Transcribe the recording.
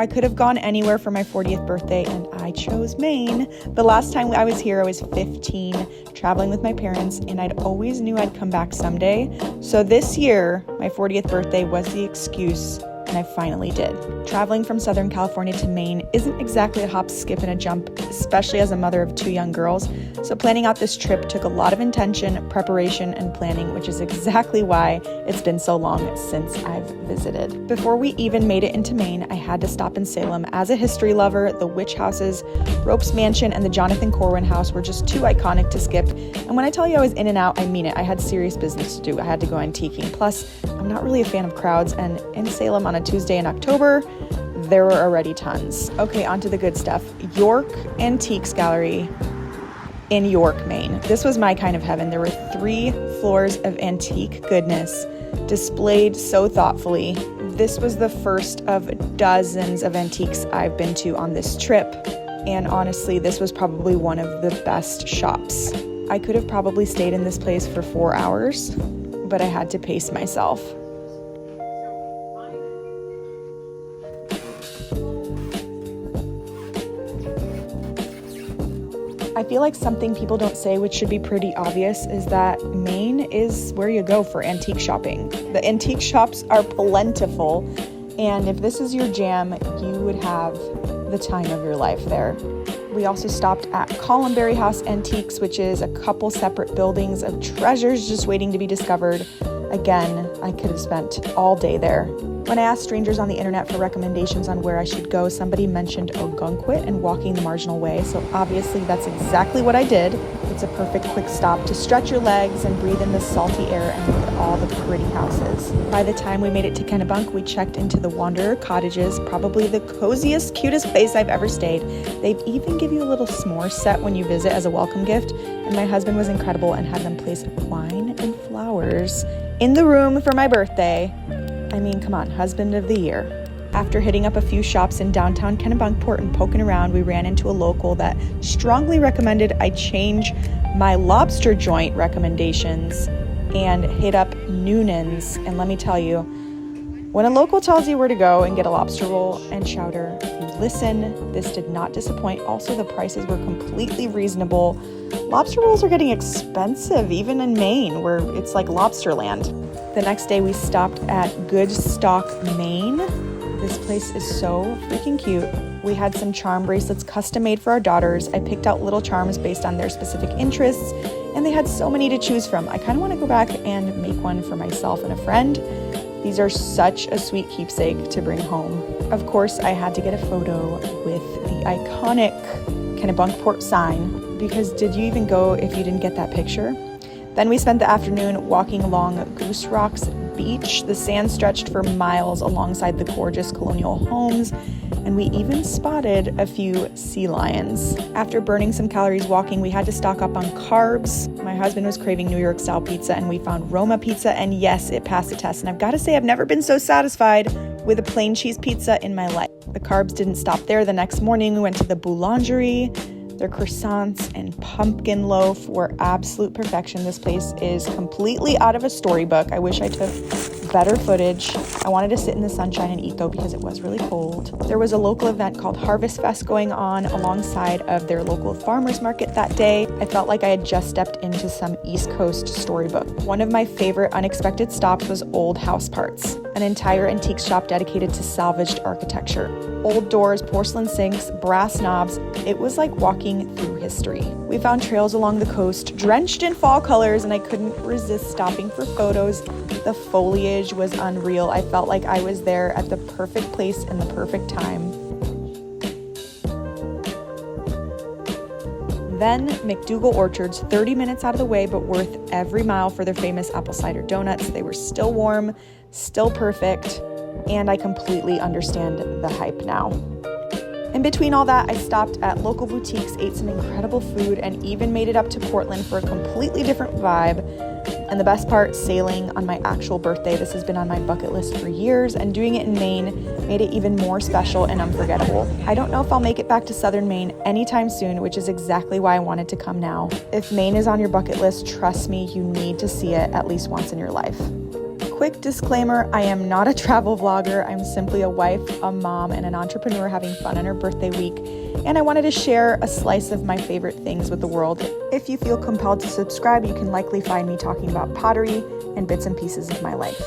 I could have gone anywhere for my 40th birthday, and I chose Maine. The last time I was here, I was 15, traveling with my parents, and I'd always knew I'd come back someday. So this year, my 40th birthday was the excuse, and I finally did. Traveling from Southern California to Maine isn't exactly a hop, skip, and a jump, especially as a mother of 2 young girls. So planning out this trip took a lot of intention, preparation, and planning, which is exactly why it's been so long since I've visited. Before we even made it into Maine, I had to stop in Salem. As a history lover, the Witch Houses, Ropes Mansion, and the Jonathan Corwin House were just too iconic to skip. And when I tell you I was in and out, I mean it. I had serious business to do. I had to go antiquing. Plus, I'm not really a fan of crowds, and in Salem on a Tuesday in October, there were already tons. Okay, on to the good stuff. York Antiques Gallery in York, Maine. This was my kind of heaven. There were 3 floors of antique goodness displayed so thoughtfully. This was the first of dozens of antiques I've been to on this trip, and honestly, this was probably one of the best shops. I could have probably stayed in this place for 4 hours, but I had to pace myself. I feel like something people don't say, which should be pretty obvious, is that Maine is where you go for antique shopping. The antique shops are plentiful, and if this is your jam, you would have the time of your life there. We also stopped at Colbumary House Antiques, which is a couple separate buildings of treasures just waiting to be discovered. Again, I could have spent all day there. When I asked strangers on the internet for recommendations on where I should go, somebody mentioned Ogunquit and walking the Marginal Way, so obviously that's exactly what I did. It's a perfect quick stop to stretch your legs and breathe in the salty air and look at all the pretty houses. By the time we made it to Kennebunk, we checked into the Wanderer Cottages, probably the coziest, cutest place I've ever stayed. They even give you a little s'more set when you visit as a welcome gift, and my husband was incredible and had them place wine and flowers in the room for my birthday. I mean, come on, husband of the year. After hitting up a few shops in downtown Kennebunkport and poking around, we ran into a local that strongly recommended I change my lobster joint recommendations and hit up Nunan's. And let me tell you, when a local tells you where to go and get a lobster roll and chowder, you listen. This did not disappoint. Also, the prices were completely reasonable. Lobster rolls are getting expensive, even in Maine, where it's like lobster land. The next day, we stopped at Good Stock, Maine. This place is so freaking cute. We had some charm bracelets custom made for our daughters. I picked out little charms based on their specific interests, and they had so many to choose from. I kind of want to go back and make one for myself and a friend. These are such a sweet keepsake to bring home. Of course, I had to get a photo with the iconic Kennebunkport sign, because did you even go if you didn't get that picture? Then we spent the afternoon walking along Goose Rock's beach. The sand stretched for miles alongside the gorgeous colonial homes, and we even spotted a few sea lions. After burning some calories walking, we had to stock up on carbs. My husband was craving New York style pizza, and we found Roma pizza, and yes, it passed the test. And I've got to say, I've never been so satisfied with a plain cheese pizza in my life. The carbs didn't stop there. The next morning, we went to the Boulangerie. Their croissants and pumpkin loaf were absolute perfection. This place is completely out of a storybook. I wish I took better footage. I wanted to sit in the sunshine and eat though, because it was really cold. There was a local event called Harvest Fest going on alongside of their local farmers market that day. I felt like I had just stepped into some East Coast storybook. One of my favorite unexpected stops was Old House Parts, an entire antique shop dedicated to salvaged architecture. Old doors, porcelain sinks, brass knobs. It was like walking through history. We found trails along the coast drenched in fall colors, and I couldn't resist stopping for photos. The foliage was unreal. I felt like I was there at the perfect place and the perfect time. Then McDougal Orchards, 30 minutes out of the way, but worth every mile for their famous apple cider donuts. They were still warm, still perfect, and I completely understand the hype now. In between all that, I stopped at local boutiques, ate some incredible food, and even made it up to Portland for a completely different vibe. And the best part, sailing on my actual birthday. This has been on my bucket list for years, and doing it in Maine made it even more special and unforgettable. I don't know if I'll make it back to southern Maine anytime soon, which is exactly why I wanted to come now. If Maine is on your bucket list, trust me, you need to see it at least once in your life. Quick disclaimer, I am not a travel vlogger. I'm simply a wife, a mom, and an entrepreneur having fun on her birthday week. And I wanted to share a slice of my favorite things with the world. If you feel compelled to subscribe, you can likely find me talking about pottery and bits and pieces of my life.